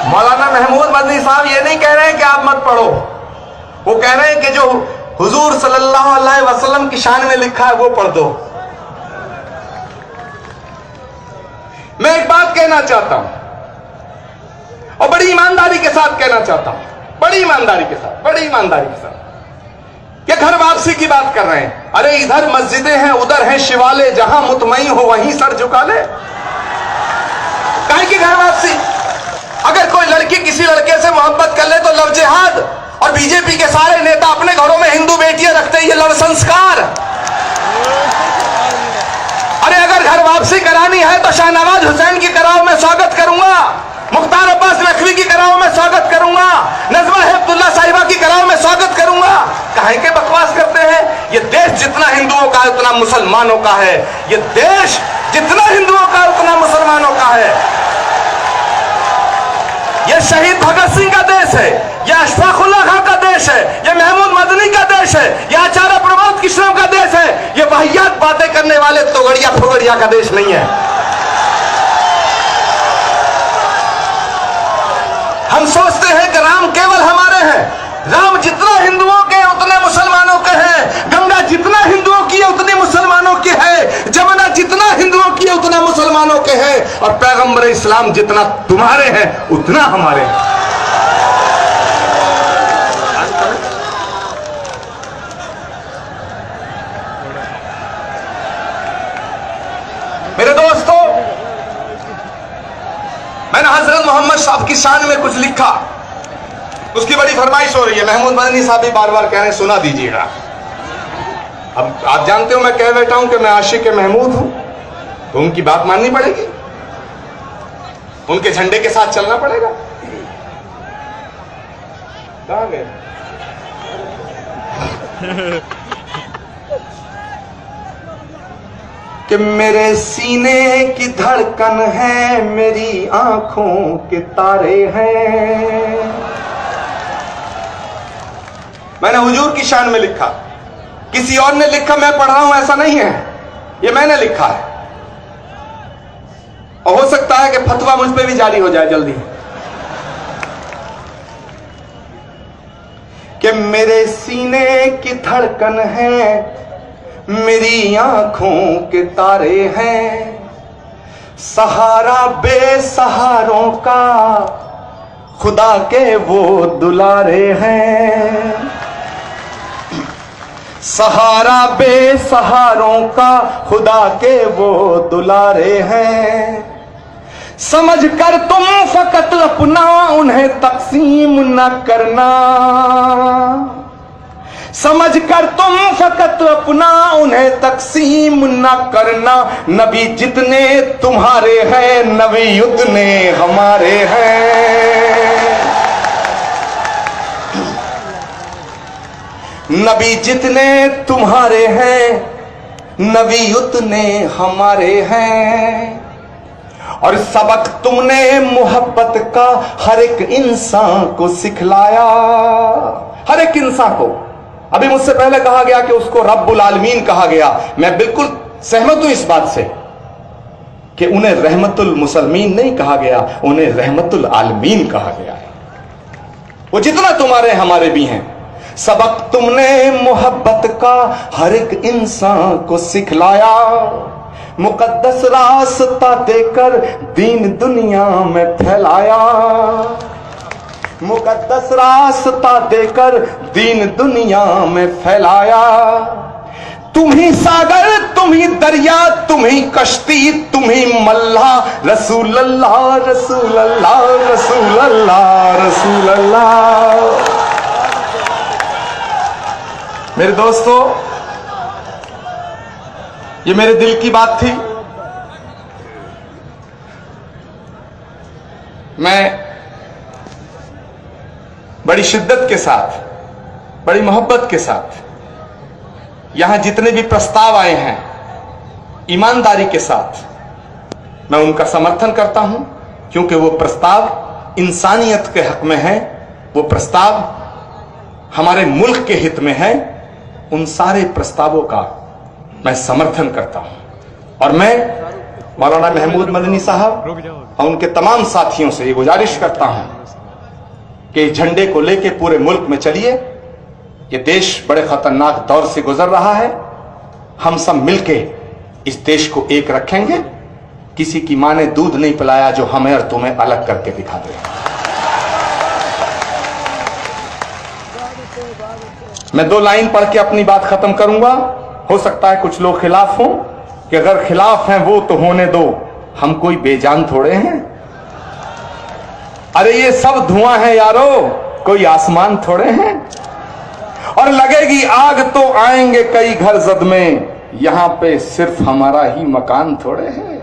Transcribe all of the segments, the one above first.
मौलाना महमूद मदनी साहब ये नहीं कह रहे हैं कि आप मत पढ़ो, वो कह रहे हैं कि जो हुजूर सल्लल्लाहु अलैहि वसल्लम की शान में लिखा है वो पढ़ दो। मैं एक बात कहना चाहता हूं और बड़ी ईमानदारी के साथ कहना चाहता हूं, बड़ी ईमानदारी के साथ कि घर वापसी की बात कर रहे हैं। अरे इधर मस्जिदें हैं, उधर हैं शिवाले, जहां मुतमईन हो वहीं सर झुका ले। काहे की घर वापसी? अगर कोई लड़की किसी लड़के से मोहब्बत कर ले तो लव जिहाद, और बीजेपी के सारे नेता अपने घरों में हिंदू बेटियां रखते हैं, ये लव संस्कार। अरे अगर घर वापसी करानी है तो शाहनवाज हुसैन की कराओ, मैं स्वागत करूंगा। मुख्तार अब्बास नकवी की कराओ, मैं स्वागत करूंगा। नजमा हेपतुल्ला साहिबा की कराओ, मैं स्वागत करूंगा। काहे के बकवास करते हैं? ये देश जितना हिंदुओं का है उतना मुसलमानों का है। ये देश जितना हिंदुओं का है उतना मुसलमानों का है। ये शहीद भगत सिंह का देश है, ये अशफाक उल्लाह खां का देश है, ये महमूद मदनी का देश है, ये आचार्य प्रमोद किशोर का देश है। ये वाहियात बातें करने वाले तोगड़िया फोगड़िया का देश नहीं है। हम सोचते हैं कि राम केवल हमारे हैं। राम जितना हिंदुओं के उतने मुसलमानों के हैं। गंगा जितना हिंदुओं की है उतनी मुसलमानों की है। जमुना जितना हिंदुओं की है उतना मुसलमानों के हैं। और पैगंबर इस्लाम जितना तुम्हारे हैं उतना हमारे हैं। मेरे दोस्तों, मैंने हजरत मोहम्मद साहब की शान में कुछ लिखा, उसकी बड़ी फरमाइश हो रही है। महमूद मदनी साहब भी बार बार कह रहे हैं, सुना दीजिएगा। अब आप जानते हो मैं कह बैठा हूं कि मैं आशिक महमूद हूं, तो उनकी बात माननी पड़ेगी, उनके झंडे के साथ चलना पड़ेगा। कहां गए? कि मेरे सीने की धड़कन है, मेरी आंखों के तारे हैं। मैंने हुजूर की शान में लिखा, किसी और ने लिखा मैं पढ़ रहा हूं ऐसा नहीं है, ये मैंने लिखा है। और हो सकता है कि फतवा मुझ पे भी जारी हो जाए जल्दी। कि मेरे सीने की धड़कन है, मेरी आंखों के तारे हैं। सहारा बेसहारों का खुदा के वो दुलारे हैं। सहारा बेसहारों का खुदा के वो दुलारे हैं। समझ कर तुम फकत अपना उन्हें तकसीम न करना। समझ कर तुम फकत अपना उन्हें तकसीम न करना। नबी जितने तुम्हारे हैं नबी उतने हमारे हैं। नबी जितने तुम्हारे हैं नबी उतने हमारे हैं। और सबक तुमने मोहब्बत का हर एक इंसान को सिखलाया। हर एक इंसान को। अभी मुझसे पहले कहा गया कि उसको रब्बुल आलमीन कहा गया। मैं बिल्कुल सहमत हूं इस बात से कि उन्हें रहमतुल मुसलमीन नहीं कहा गया, उन्हें रहमतुल आलमीन कहा गया है। वो जितना तुम्हारे हमारे भी हैं। सबक तुमने मोहब्बत का हर एक इंसान को सिखलाया। मुकद्दस रास्ता देकर दीन दुनिया में फैलाया। मुकद्दस रास्ता देकर दीन दुनिया में फैलाया। तुम ही सागर, तुम ही दरिया, तुम ही कश्ती, तुम ही मल्ला। रसूल अल्लाह रसूल अल्लाह रसूल अल्लाह रसूल अल्लाह। मेरे दोस्तों, ये मेरे दिल की बात थी। मैं बड़ी शिद्दत के साथ, बड़ी मोहब्बत के साथ यहां जितने भी प्रस्ताव आए हैं, ईमानदारी के साथ मैं उनका समर्थन करता हूं, क्योंकि वो प्रस्ताव इंसानियत के हक में है, वो प्रस्ताव हमारे मुल्क के हित में है। उन सारे प्रस्तावों का मैं समर्थन करता हूं और मैं मौलाना महमूद मदनी साहब और उनके तमाम साथियों से ये गुजारिश करता हूं कि इस झंडे को लेके पूरे मुल्क में चलिए। ये देश बड़े खतरनाक दौर से गुजर रहा है, हम सब मिलके इस देश को एक रखेंगे। किसी की मां ने दूध नहीं पिलाया जो हमें और तुम्हें अलग करके दिखा दे। मैं 2 लाइन पढ़ के अपनी बात खत्म करूंगा। हो सकता है कुछ लोग खिलाफ हों, कि अगर खिलाफ हैं वो तो होने दो, हम कोई बेजान थोड़े हैं। अरे ये सब धुआं है यारो, कोई आसमान थोड़े हैं। और लगेगी आग तो आएंगे कई घर जद में, यहां पे सिर्फ हमारा ही मकान थोड़े है।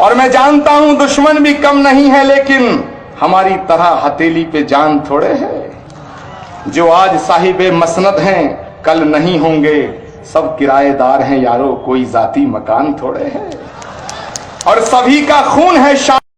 और मैं जानता हूं दुश्मन भी कम नहीं है, लेकिन हमारी तरह हथेली पे जान थोड़े है। जो आज साहिबे मसनद हैं कल नहीं होंगे, सब किराएदार हैं यारो, कोई जाती मकान थोड़े है। और सभी का खून है